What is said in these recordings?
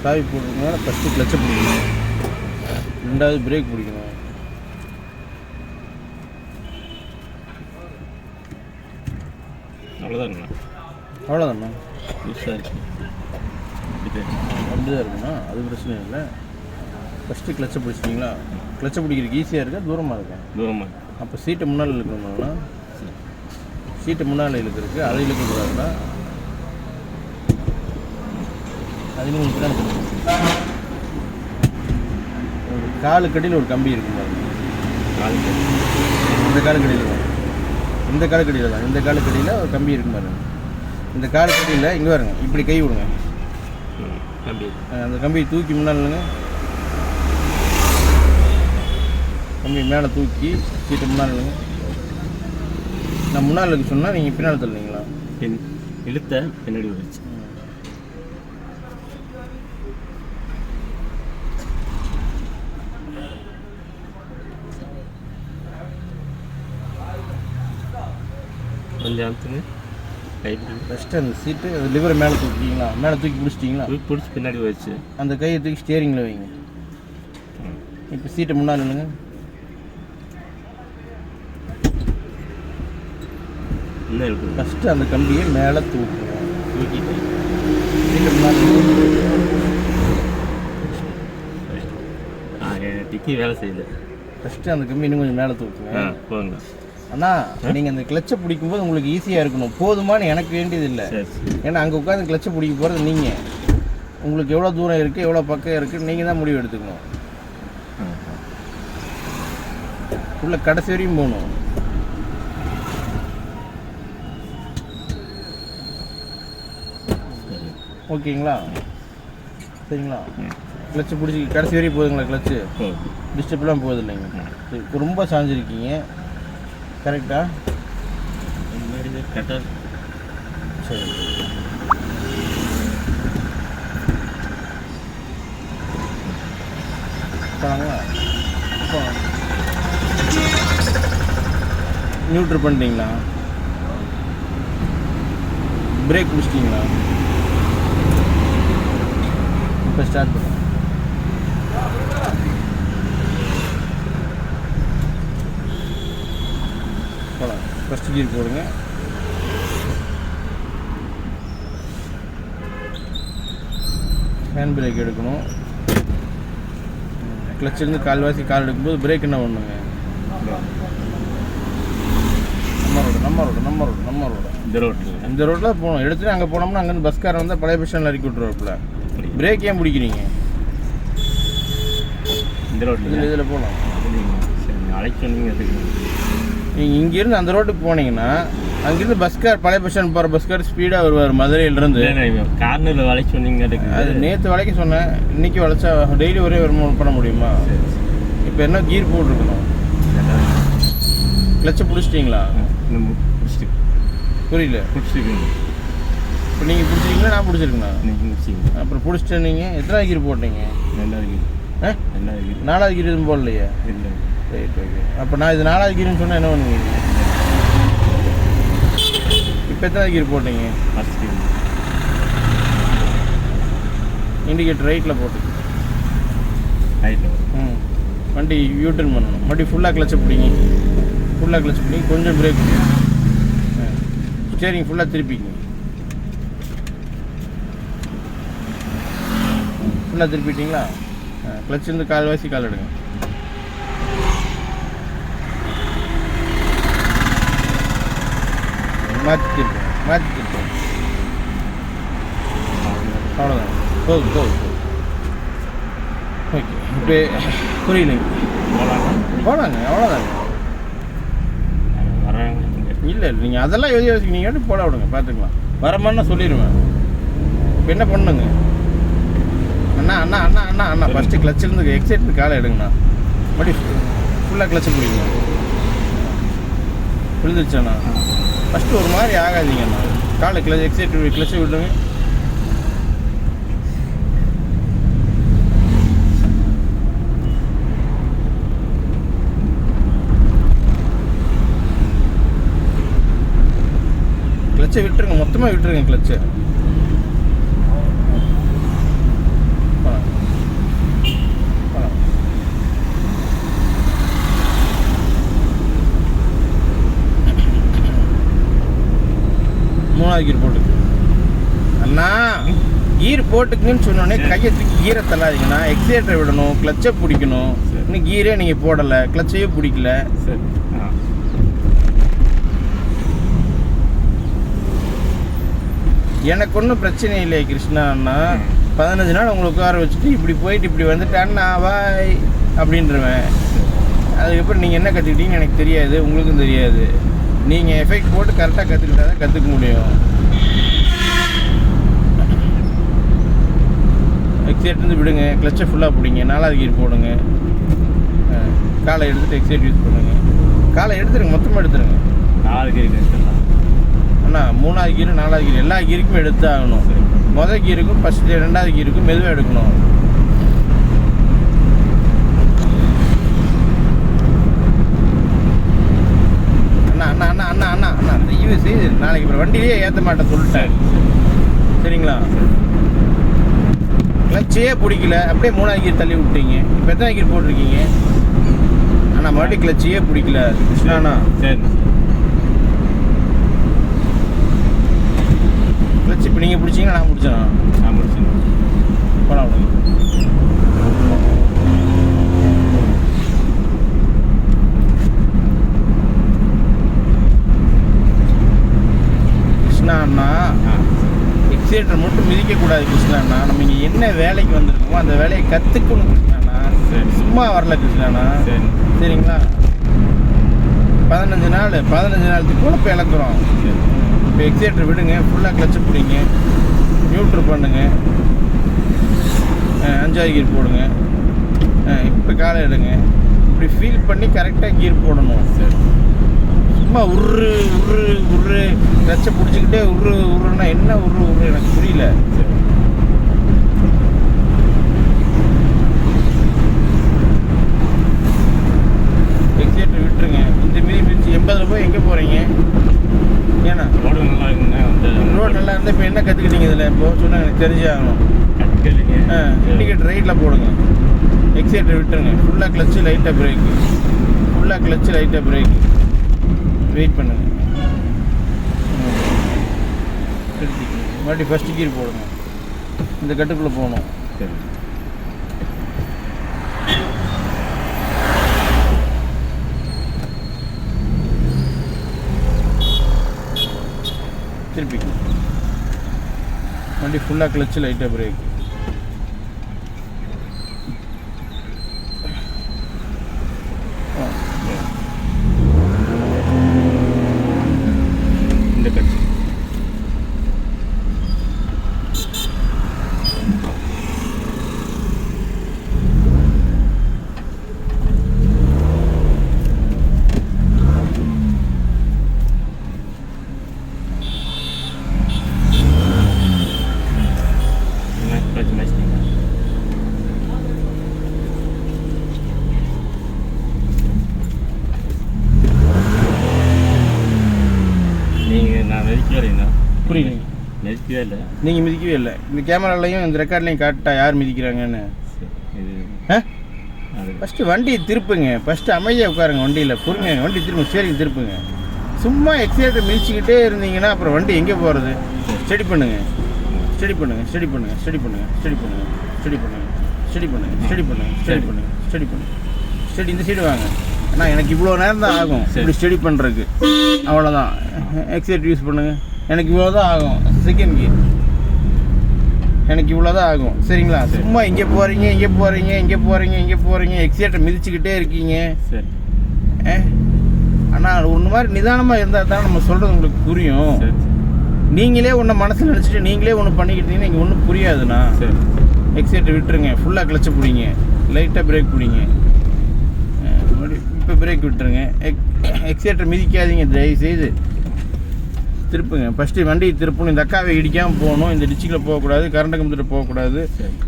சாவி போட்டுருக்கனால ஃபஸ்ட்டு கிளச்சை பிடிக்கணும், ரெண்டாவது பிரேக் பிடிக்கணும். அவ்வளோதாங்கண்ணா. அவ்வளோதாண்ணா. புதுசாக இருக்கு. அப்படிதான் இருக்குண்ணா, அது பிரச்சனை இல்லை. ஃபஸ்ட்டு கிளச்சை பிடிச்சிட்டிங்களா? கிளச்சை பிடிக்கிறதுக்கு ஈஸியாக இருக்கா தூரமாக இருக்கா? தூரமாக. அப்போ சீட்டை முன்னால் இழுக்கணும்னா, சீட்டை முன்னால் இழுக்கிறதுக்கு அதை இழுக்கக்கூடாதுன்னா அது உங்களுக்கு தான் காலுக்கடியில் ஒரு கம்பி இருக்கும் பாருங்க. இந்த காலுக்கடியில் தான், இந்த காலுக்கடியில் தான், இந்த காலுக்கடியில் ஒரு கம்பி இருக்கும் பாருங்க. இந்த காலுக்கடியில் இங்கே பாருங்க, இப்படி கை விடுங்க. கம்பி அந்த கம்பியை தூக்கி முன்னால் இல்லைங்க, கம்பி மேலே தூக்கி சீட்டை முன்னால் இல்லைங்க. நான் முன்னால் இழுக்க சொன்னால் நீங்கள் பின்னால் தள்ளிங்களா? இழுத்த பின்னாடி வந்துச்சு. கொஞ்சம் அழுத்துங்க. ஃபஸ்ட்டு அந்த சீட்டு லிவரை மேலே தூக்கிங்களா? மேலே தூக்கி பிடிச்சிட்டிங்களா? பிடிச்சி பின்னாடி வச்சு அந்த கையை தூக்கி ஸ்டியரிங்கில் வைங்க. இப்போ சீட்டை முன்னால் இல்லைங்க, இன்னும் இருக்குது. ஃபஸ்ட்டு அந்த கம்பியை மேலே தூக்குங்க. தூக்கிட்டு சீட்டை முன்னால் டிக்கி வேலை செய்யுது. ஃபஸ்ட்டு அந்த கம்பி இன்னும் கொஞ்சம் மேலே தூக்குங்க. போங்க அண்ணா. நீங்கள் அந்த கிளச்சை பிடிக்கும்போது உங்களுக்கு ஈஸியாக இருக்கணும், போதுமானு எனக்கு வேண்டியது இல்லை. ஏன்னா அங்கே உட்காந்து கிளச்சை பிடிக்க போகிறது நீங்கள். உங்களுக்கு எவ்வளோ தூரம் இருக்குது, எவ்வளோ பக்கம் இருக்குது, நீங்கள் தான் முடிவு எடுத்துக்கணும். உள்ள கடைசி வரையும் போகணும். ஓகேங்களா? சரிங்களா? கிளச்சு பிடிச்சி கடைசி வரையும் போகுதுங்களா? கிளச்சு டிஸ்டர்ப்லாம் போகுது இல்லைங்க. சரி, ரொம்ப சாஞ்சிருக்கீங்க கரெக்டா? கரெக்டாக. சரி, போனாங்களா? நியூட்ரு பண்ணிட்டீங்களா? பிரேக் பிடிச்சிட்டிங்களா? இப்போ ஸ்டார்ட் பண்ணுங்க. போகலாம். ஃபஸ்ட்டு கீர் போடுங்க. ஹேண்ட் பிரேக் எடுக்கணும். கிளச்சிலேருந்து கால்வாசி கால் எடுக்கும்போது பிரேக் என்ன பண்ணுங்க? நம்ம ரோடு இந்த ரோட்டில் போகணும். எடுத்துகிட்டு அங்கே போனோம்னா அங்கேருந்து பஸ்காரன் வந்தால் பழைய பஸ் ஸ்டாண்டில் இறக்கி விட்ருவாப்புல. பிரேக் ஏன் பிடிக்கிறீங்க? இந்த ரோட்டில் இதில் போகலாம். நாளைக்கு சொன்னீங்க. நீங்கள் இங்கேருந்து அந்த ரோட்டுக்கு போனீங்கன்னா அங்கேருந்து பஸ்கார் பழைய பஸ் ஸ்டாண்ட் போகிற பஸ்கார் ஸ்பீடாக வருவார் மதுரையிலேருந்து. கார்னரில் வளைக்க சொன்னீங்க. அது நேற்று வளைக்க சொன்னேன், இன்றைக்கி வளைச்சா டெய்லி ஒரே வருமானம் பண்ண முடியுமா? இப்போ என்ன கீர் போட்டிருக்கணும்? கிளச்சை பிடிச்சிட்டிங்களா? புரியல. பிடிச்சிருக்கீங்க. இப்போ நீங்கள் பிடிச்சிருக்கீங்களா நான் பிடிச்சிருக்கேண்ணா? நீங்கள் பிடிச்சிங்க. அப்புறம் பிடிச்சிட்டு நீங்கள் எத்தனாவது கீர் போட்டீங்க? ரெண்டாவது கீர். ரெண்டாவது கீர். நாலாவது கீர் எதுவும் போடலையே? இல்லை. Right, okay. அப்போ நான் இது நாலாவது கீர்னு சொன்னால் என்ன பண்ணுவீங்க? இப்போ எத்தனாவது கீர் போட்டீங்க? ஃபஸ்ட் கீர். இண்டிகேட்டர் ரைட்டில் போட்டு ரைட்டில் வண்டி யூட்டர்ன் பண்ணணும். வண்டி ஃபுல்லாக கிளச்சை பிடிங்க. ஃபுல்லாக கிளச் பிடிங்க, கொஞ்சம் பிரேக் ஸ்டேரிங் ஃபுல்லாக திருப்பிங்க. ஃபுல்லாக திருப்பிட்டிங்களா? கிளச் இருந்து கால்வாசி கால் எடுங்க. மாற்றி திருப்போம். அவ்வளோதான். போதும். ஓகே, இப்போ புரியலைங்க. போகலாங்க, அவ்வளோதாங்க. இல்லை நீங்கள் அதெல்லாம் யோசிக்க போட விடுங்க, பார்த்துக்கலாம். வரமான்னா சொல்லிடுவேன். இப்போ என்ன பண்ணுங்க? அண்ணா ஃபஸ்ட்டு கிளச்சிலேருந்து எக்ஸைட் காலை எடுங்கண்ணா. மறுபடியும் ஃபுல்லாக கிளச்சு பிடிங்க. விழுந்துருச்சாண்ணா? ஃபஸ்ட்டு ஒரு மாதிரி ஆகாதீங்கண்ணா. காலை எக்ஸைட் கிளச்சை விடுங்க. கிளச்சை விட்டுருங்க, மொத்தமாக விட்டுருங்க கிளச்சை. மூணாவது கீர் போட்டுக்கு அண்ணா. கீர் போட்டுக்குன்னு சொன்னோடனே கையை தூக்கி கீரை தள்ளாதீங்கண்ணா. எக்ஸிலேட்டரை விடணும், கிளச்சை பிடிக்கணும். இன்னும் கீரே நீங்கள் போடலை, கிளச்சையே பிடிக்கல. சரி. எனக்கு ஒன்றும் பிரச்சனை இல்லை கிருஷ்ணா அண்ணா. 15 நாள் உங்களை உட்கார வச்சுட்டு இப்படி போயிட்டு இப்படி வந்துட்டான்னா வாய் அப்படின்றவேன். அதுக்கப்புறம் நீங்கள் என்ன கற்றுக்கிட்டீங்கன்னு எனக்கு தெரியாது, உங்களுக்கும் தெரியாது. நீங்கள் எஃபெக்ட் போட்டு கரெக்டாக கற்றுக்கிட்டா தான் கற்றுக்க முடியும். எக்ஸைட் விடுங்க, கிளச்சை ஃபுல்லாக பிடிங்க, 4வது கீர் போடுங்க. காலை எடுத்துகிட்டு எக்ஸைட் யூஸ் பண்ணுங்கள். காலை எடுத்துருங்க, மொத்தமாக எடுத்துருங்க. 4 கீர் அண்ணா 3வது கீர் 4வது கீர் எல்லா கீருக்குமே எடுத்து ஆகணும். முதல் கீருக்கும் ஃபஸ்ட்டு 2வது கீருக்கும் மெதுவாக எடுக்கணும். அண்ணா அண்ணா அண்ணா அண்ணா அண்ணா அண்ணா தயவு செய்து நாளைக்கு அப்புறம் வண்டியிலே ஏற்ற மாட்டேன் சொல்லிட்டேன், சரிங்களா? கிளச்சையே பிடிக்கல, அப்படியே 3வது கீர் தள்ளி விட்டீங்க. இப்போ எத்தனை கீர் போட்டிருக்கீங்க? அண்ணா மறுபடியும் கிளச்சையே பிடிக்கல கிருஷ்ணாண்ணா. சரி. கிளச்சு இப்போ நீங்கள் பிடிச்சிங்கன்னா நான் பிடிச்சேண்ணா. நான் முடிச்சேன். போலாம் விடுங்க. கிருஷ்ணா அண்ணா எக்ஸிலேட்டர் மட்டும் மிதிக்கக்கூடாது கிருஷ்ணாண்ணா. நம்ம இங்கே என்ன வேலைக்கு வந்திருக்கோமோ அந்த வேலையை கற்றுக்கணும் கிருஷ்ணாண்ணா. சும்மா வரல கிருஷ்ணாண்ணா, சரிங்களா? 15 நாளுக்கு கூட இப்போ இழக்கிறோம். இப்போ எக்ஸிலேட்டர் விடுங்க, ஃபுல்லாக கிளச்சு பிடிங்க, நியூட்ரு பண்ணுங்க, 5வது கீர் போடுங்க. இப்போ காலை எடுங்க. இப்படி ஃபீல் பண்ணி கரெக்டாக கீர் போடணும். சும்மா உரு உரு உரு கிளச்சை பிடிச்சிக்கிட்டே உருன்னா என்ன உரு எனக்கு புரியல. எக்ஸிலேட்டர் விட்டுருங்க. இந்த மிதிச்சு 80 போய் எங்கே போகிறீங்க? ஏன்னா ரோடு நல்லா இருக்குங்க. ரோடு நல்லா இருந்தால் இப்போ என்ன கற்றுக்கிட்டீங்க இதில்? இப்போ சொன்னால் எனக்கு தெரிஞ்சே ஆகணும். இண்டிகேட்டர் ரைட்டில் போடுங்க, எக்ஸிலேட்டர் விட்டுருங்க. ஃபுல்லாக கிளச்சு லைட்டாக பிரேக்கு, ஃபுல்லாக கிளச்சு லைட்டாக பிரேக்கு. வெயிட் பண்ணுங்க. மறுபடியும் ஃபஸ்ட்டு கீர் போடுங்க. இந்த கட்டுக்குள்ளே போகணும். சரி. திருப்பி வண்டி ஃபுல்லாக கிளச்சு லைட்டாக பிரேக். இந்த கட்சி புரியல. மிதிக்கவே இல்லை. நீங்கள் மிதிக்கவே இல்லை. இந்த கேமராலையும் இந்த ரெக்கார்ட்லையும் காட்டா யார் மிதிக்கிறாங்கன்னு. ஃபஸ்ட்டு வண்டியை திருப்புங்க. ஃபஸ்ட்டு அமைதியாக உட்காருங்க வண்டியில். பொறுங்க, வண்டி திரும்ப ஸ்டேரிங் திருப்புங்க. சும்மா எக்ஸிலேட்டர் மிதிச்சுக்கிட்டே இருந்தீங்கன்னா அப்புறம் வண்டி எங்கே போகிறது? ஸ்டடி பண்ணுங்க, ஸ்டடி பண்ணுங்க, ஸ்டடி பண்ணுங்க, ஸ்டடி பண்ணுங்க, ஸ்டடி பண்ணுங்க, ஸ்டடி பண்ணுங்க, ஸ்டடி பண்ணுங்க, ஸ்டடி பண்ணுங்க, ஸ்டடி பண்ணுங்க, ஸ்டடி பண்ணுங்க, ஸ்டடி. இந்த சைடு வாங்க. ஆனால் எனக்கு இவ்வளோ நேரம் தான் ஆகும் இப்படி ஸ்டடி பண்ணுறதுக்கு. அவ்வளோதான். எக்ஸிலேட்டர் யூஸ் பண்ணுங்கள். எனக்கு இவ்வளோ தான் ஆகும். செகண்ட் கீர் எனக்கு இவ்வளோ தான் ஆகும், சரிங்களா? சும்மா இங்கே போகிறீங்க, இங்கே போகிறீங்க, இங்கே போகிறீங்க, இங்கே போகிறீங்க, எக்ஸிலேட்டர் மிதிச்சுக்கிட்டே இருக்கீங்க. சரி. ஆனால் ஒன்று மாதிரி நிதானமாக இருந்தால் தான் நம்ம சொல்கிறது உங்களுக்கு புரியும். நீங்களே ஒன்று மனசில் நினச்சிட்டு நீங்களே ஒன்று பண்ணிக்கிட்டீங்கன்னா இங்கே ஒன்றும் புரியாதுண்ணா. எக்ஸிலேட்டர் விட்டுருங்க, ஃபுல்லாக கிளச்சை பிடிங்க, லைட்டாக பிரேக் பிடிங்க. இப்போ பிரேக் விட்டுருங்க. எக்ஸிலேட்டர் மிதிக்காதீங்க தயவுசெய்து. திருப்புங்க. ஃபஸ்ட்டு வண்டியை திருப்பணும். இந்த அக்காவை இடிக்காமல் போகணும். இந்த டிச்சிக்கில் போகக்கூடாது, கரண்ட் கம்பத்தில் போகக்கூடாது.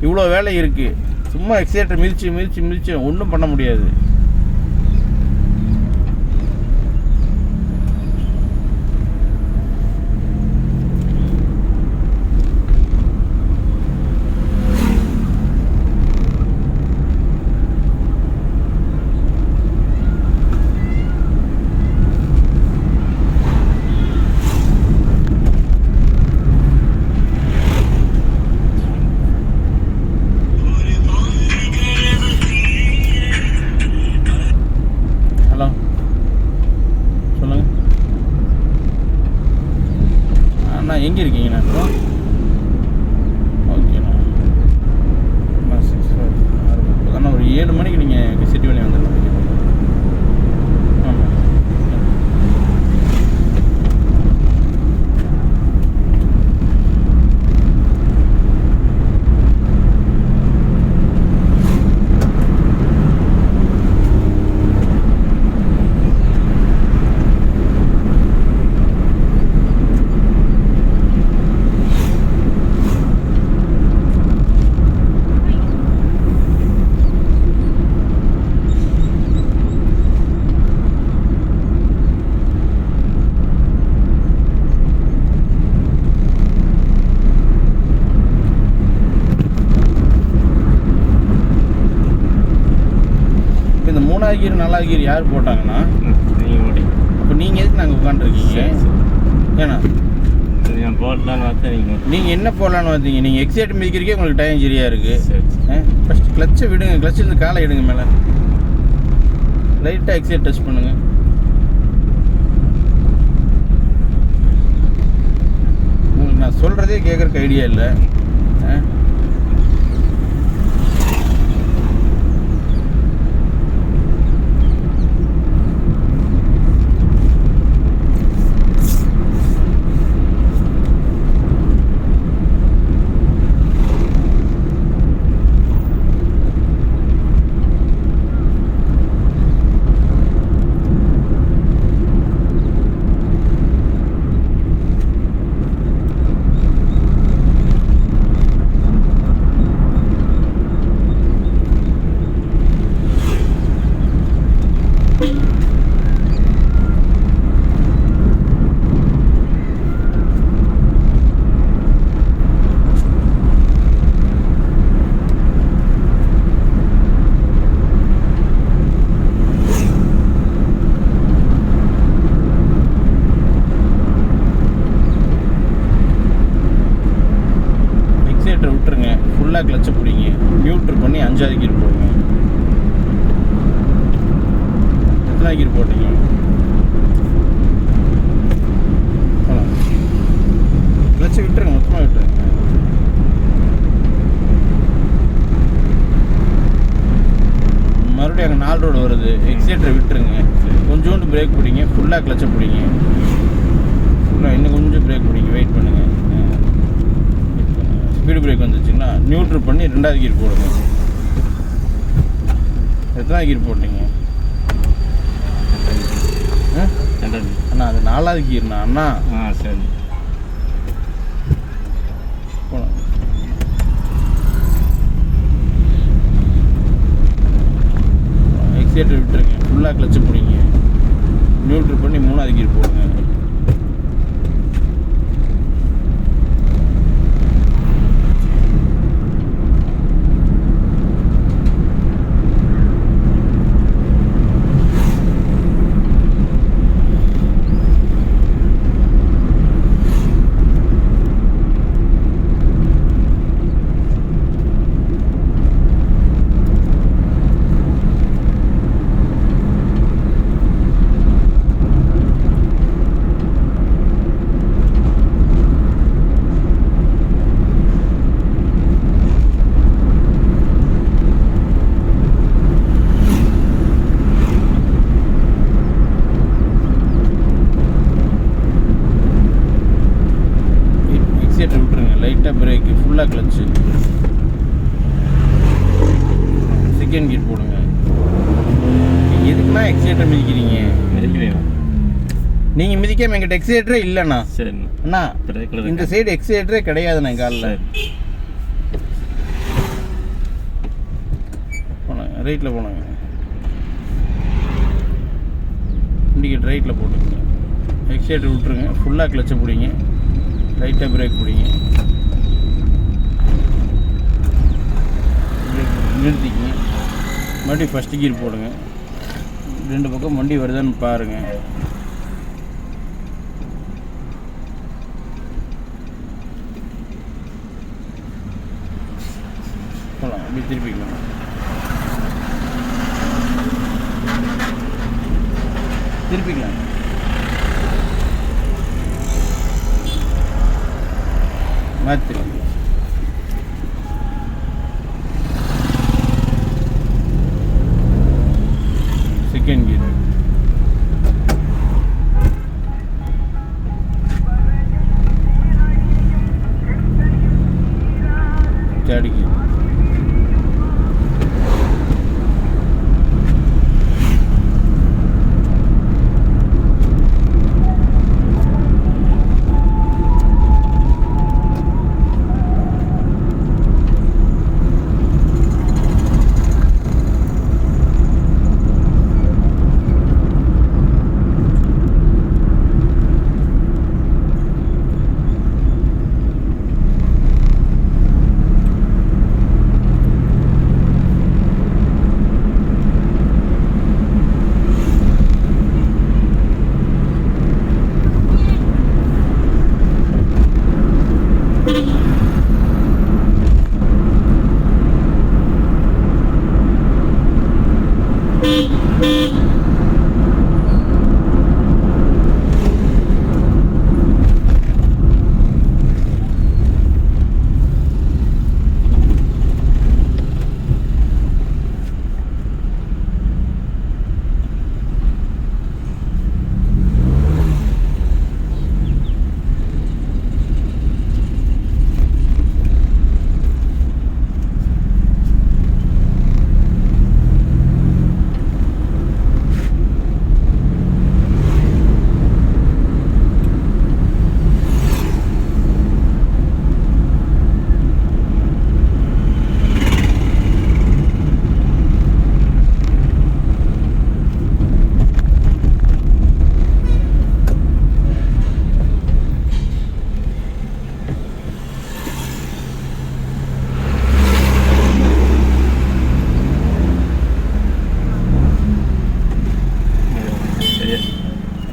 இவ்வளோ வேலை இருக்குது. சும்மா எக்ஸிலேட்டர் மிதித்து ஒன்றும் பண்ண முடியாது. அண்ணா எங்கே இருக்கீங்கண்ணா இப்போ? ஓகேண்ணா. அண்ணா 6:30 அண்ணா ஒரு 7 மணிக்கு நீங்கள் சிட்டி வழி வந்துடலாம். ஆமாம். இந்த 3வது கீர் 4வது கீர் யார் போட்டாங்கண்ணா? நீங்கள் ஓடி அப்போ நீங்கள் எதுக்கு நாங்கள் உட்காந்துருக்கீங்க? ஏண்ணா நான் போடலான்னு பார்த்தா நீங்கள் நீங்கள் என்ன போடலான்னு பார்த்தீங்க? நீங்கள் எக்ஸைட் மிதிக்கிறக்கே உங்களுக்கு டைம் சரியாக இருக்குது. சரி ஃபஸ்ட்டு கிளச்சை விடுங்க, கிளச்சிருந்து காலை எடுங்க மேலே. லைட்டாக எக்ஸைட் டச் பண்ணுங்கள். உங்களுக்கு நான் சொல்கிறதே கேட்குறக்கு ஐடியா இல்லை. விட்டுருங்க, ஃபுல்லாக கிளச்சை பிடிங்க, நியூட்ரு பண்ணி 5வது கீர் போடுங்க. எத்தனை கீர் போட்டீங்க? கிளச்சை விட்டுருங்க, மொத்தமாக விட்டுருங்க. மறுபடியும் அங்கே 4 ரோடு வருது, எக்ஸைட்டரை விட்டுருங்க, கொஞ்சோண்டு பிரேக் பிடிங்க, ஃபுல்லாக கிளச்சை பிடிங்க, ஃபுல்லாக இன்னும் கொஞ்சம் பிரேக் பிடிங்க, வெயிட் பண்ணுங்கள். ஸ்பீடு பிரேக் வந்துச்சுன்னா நியூட்ரு பண்ணி 2வது கீர் போடுங்க. எத்தனாவது கீர் போட்டீங்க? அண்ணா அது 4வது கீர்ண்ணா. அண்ணா சரி எக்ஸைட்டர் விட்டுருங்க, ஃபுல்லாக கிளச்சு பிடிங்க, நியூட்ரு பண்ணி 3வது கீர் போடுங்க. விட்டுருங்க, லைட்டாக பிரேக்கு, ஃபுல்லாக கிளச்சு, 2nd கீர் போடுங்க. எதுக்குன்னா எக்ஸைட்டர் மிதிக்கிறீங்க? நீங்கள் மிதிக்காம எங்கிட்ட எக்ஸைட்டரே இல்லைண்ணா. சரிண்ணா அண்ணா இந்த சைடு எக்ஸைட்டரே கிடையாதுண்ணா காலில். போனாங்க ரைட்டில் போனாங்க, இண்டிகேட் ரைட்டில் போட்டுங்க, எக்ஸைட்டர் விட்டுருங்க, ஃபுல்லாக கிளச்சை பிடிங்க, லைட்டாக பிரேக் பிடிங்க, நிறுத்திக்கிங்க, மறுபடியும் 1st கீர் போடுங்க, 2 பக்கம் வண்டி வருதான்னு பாருங்கள். போகலாம், அப்படி திருப்பிக்கலாம். திருப்பிக்கலாம். மாற்றிடுங்க. செகண்ட் கியர், தேர்ட் கியர்,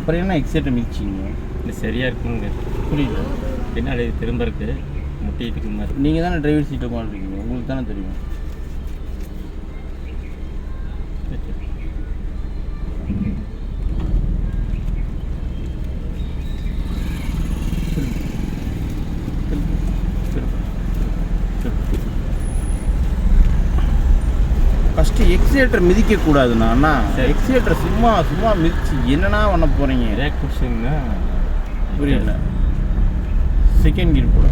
அப்புறம் என்ன எக்ஸைட்டை மிதிச்சிங்க? இல்லை சரியாக இருக்குங்க. புரியல. பின்னாடி திரும்ப இருக்கு முட்டிட்டு மாதிரி. நீங்கள் தானே டிரைவர் சீட்டை உட்காந்துருக்கீங்க, உங்களுக்கு தானே தெரியும். ஃபஸ்ட்டு எக்ஸிலேட்டர் மிதிக்கக்கூடாதுண்ணா. அண்ணா எக்ஸிலேட்டர் சும்மா சும்மா மிதிச்சு என்னண்ணா பண்ண போகிறீங்க? பிரேக் பிடிச்சிங்கன்னா புரியல. செகண்ட் கியர் போட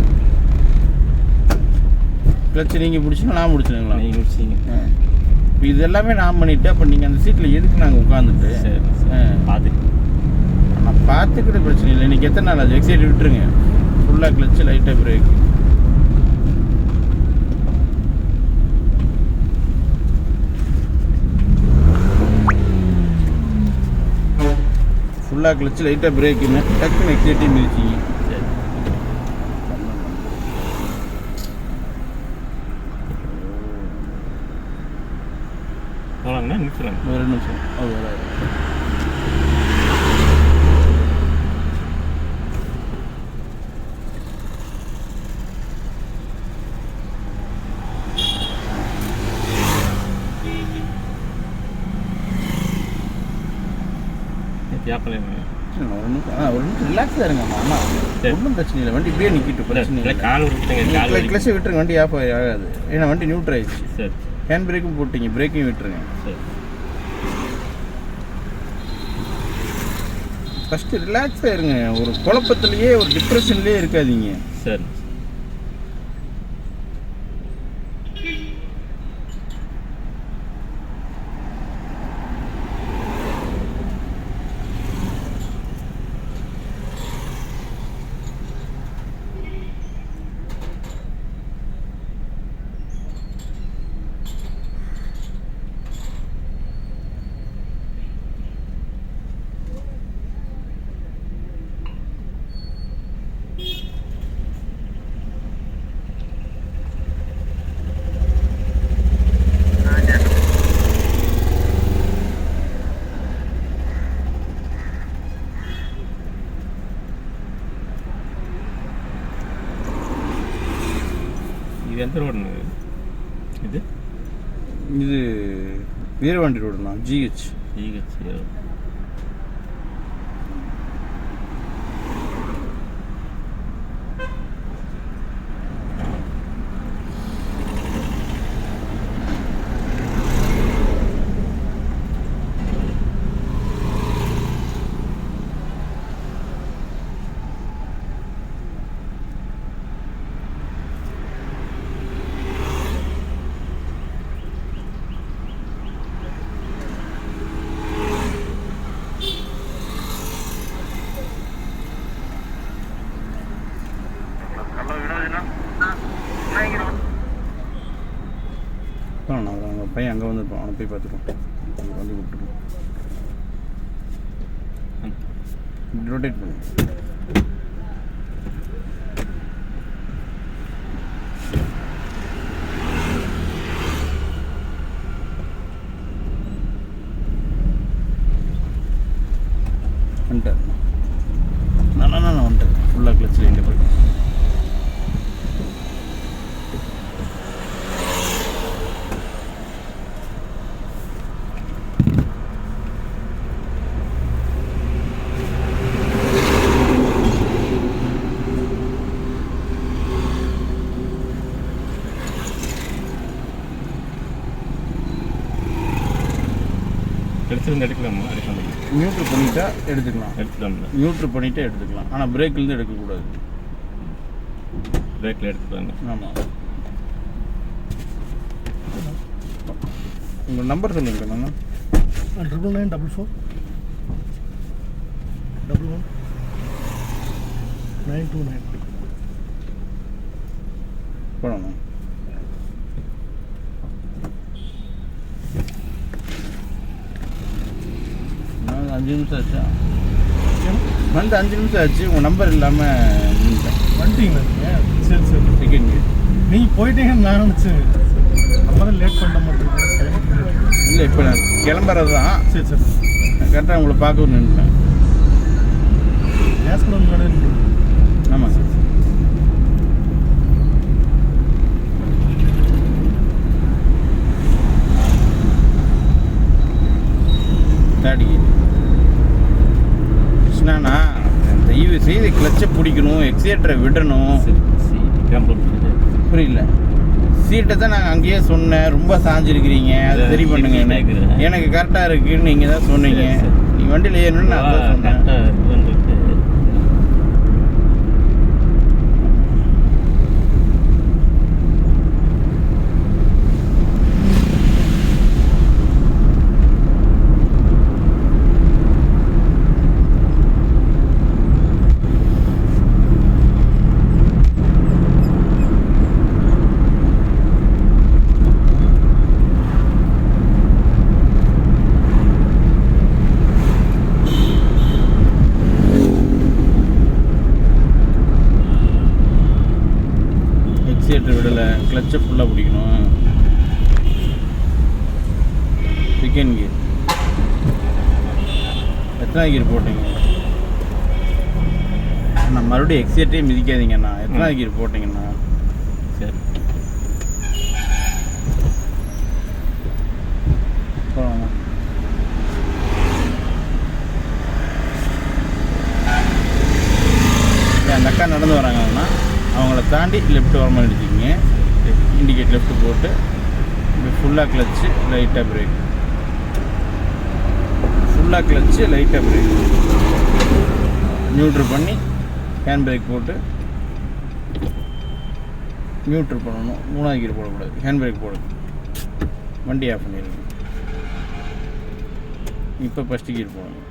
கிளச்சு நீங்கள் பிடிச்சிங்க, நான் பிடிச்சிங்களா? நீங்கள் பிடிச்சிங்க. இப்போ இது எல்லாமே நான் பண்ணிவிட்டு அப்போ நீங்கள் அந்த சீட்டில் எதுக்கு நாங்கள் உட்காந்துட்டு? சரி பார்த்துட்டு நான் பார்த்துக்கிட்ட பிரச்சனை இல்லை. இன்றைக்கி எத்தனை நாள் ஆச்சு? எக்ஸைட் விட்டுருங்க. ஃபுல்லாக கிளச்சு லைட்டாக பிரேக். ஃபுல்லாக கிளச்சு லைட்டாக பிரேக்குன்னு டக்குன்னு எக்ஸைட்டையும் மிதிச்சிங்க. சரி போகலாங்கண்ணா, நிறுத்துறாங்க. ஒரு நிமிஷம். அது வராது. ஒரு நிமிஷம் ரிலாக்ஸாக இருங்க. அம்மா ஒன்றும் பிரச்சனை இல்லை. வண்டி இப்படியே நிற்கிட்டு பிரச்சனை இல்லை. கால் விட்டுருங்க. கிளச்சை விட்டுருங்க, வண்டி ஆஃப் ஆகாது. ஏன்னா வண்டி நியூட்ரல் ஆயிடுச்சு. சரி ஹேண்ட் பிரேக்கும் போட்டிங்க, பிரேக்கையும் விட்டுருங்க. சரி ஃபஸ்ட்டு ரிலாக்ஸாக இருங்க. ஒரு குழப்பத்துலேயே ஒரு டிப்ரெஷன்லேயே இருக்காதீங்க. சரி இது எந்த ரோடுங்க? இது இது வீரவாண்டி ரோடுண்ணா. ஜிஹெச். பையன் அங்கே வந்துருப்பான், அவனை போய் பார்த்துருவோம். வந்து விட்டுருவோம். இப்படி ரொட்டேட் பண்ணு. வந்துட்டார். நான் வந்துட்டேன். ஃபுல்லாக கிளச்சில் எங்கே போய் எடுத்துருந்து எடுக்கலாமா? எடுக்கலாம். நியூட்ரு பண்ணிட்டா எடுத்துக்கலாம். எடுத்துக்கலாம்ல. நியூட்ரு பண்ணிவிட்டு எடுத்துக்கலாம். ஆனால் பிரேக்லேருந்து எடுக்கக்கூடாது. பிரேக்கில் எடுத்துக்கலாங்க. ஆமாம். உங்கள் நம்பர் சொல்லுங்கள். நான் 99944 11 929. போகணும். நான் 5 நிமிஷம் ஆச்சா? வந்து 5 நிமிஷம் ஆச்சு. உங்கள் நம்பர் இல்லாமல் வந்துட்டீங்களா நீங்கள்? சரி சரி. செகண்ட் நீங்கள் போயிட்டீங்கன்னு நான் நினச்சேன். அப்புறம் லேட் பண்ண மாட்டேங்க. இல்லை, இப்போ நான் கிளம்புறது தான். சரி சரி. நான் கரெக்டாக உங்களை பார்க்க நின்றுட்டேன். கேஸ் கூட முன்னாடி. ஆமாம் சார். தாடி கிருஷ்ணாண்ணா, தயவு செய்து கிளச்சை பிடிக்கணும், எக்ஸேட்டரை விடணும். புரியல. சீட்டை தான் நாங்கள் அங்கேயே சொன்னேன், ரொம்ப சாஞ்சிருக்கிறீங்க, அது சரி பண்ணுங்க. எனக்கு கரெக்டாக இருக்குன்னு நீங்கள் தான் சொன்னீங்க. நீ வண்டியில் ஏறணும்னு நான் தான் சொன்னேன். எக்ஸேட்டர் விடலை, கிளச்சை ஃபுல்லாக பிடிக்கணும். Second gear. எத்தனை கியர் போட்டீங்க? அண்ணா மறுபடியும் எக்ஸேட்டே மிதிக்காதீங்கண்ணா. எத்தனை கியர் போட்டிங்கண்ணா? சரி. போகலாமா? அந்த அக்கா நடந்து வராங்கன்னா அவங்கள தாண்டி லெஃப்ட் வரமாக எடுத்துக்கிங்க. இண்டிகேட் லெஃப்ட் போட்டு ஃபுல்லாக கிளச்சு, லைட்டாக பிரேக். ஃபுல்லாக கிளச்சு, லைட்டாக பிரேக். நியூட்ரு பண்ணி ஹேண்ட் பிரேக் போட்டு நியூட்ரு பண்ணணும். 3வது கீர் போடக்கூடாது. ஹேண்ட் பிரேக் போடுங்க. வண்டி ஆஃப் பண்ணிடுங்க. இப்போ ஃபஸ்ட்டு கீர் போடணும்.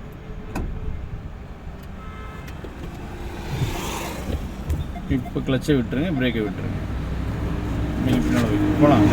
இப்போ கிளச்சை விட்டுருங்க, பிரேக்கை விட்டுருங்க. நீங்கள் பின்னால் போகலாம்.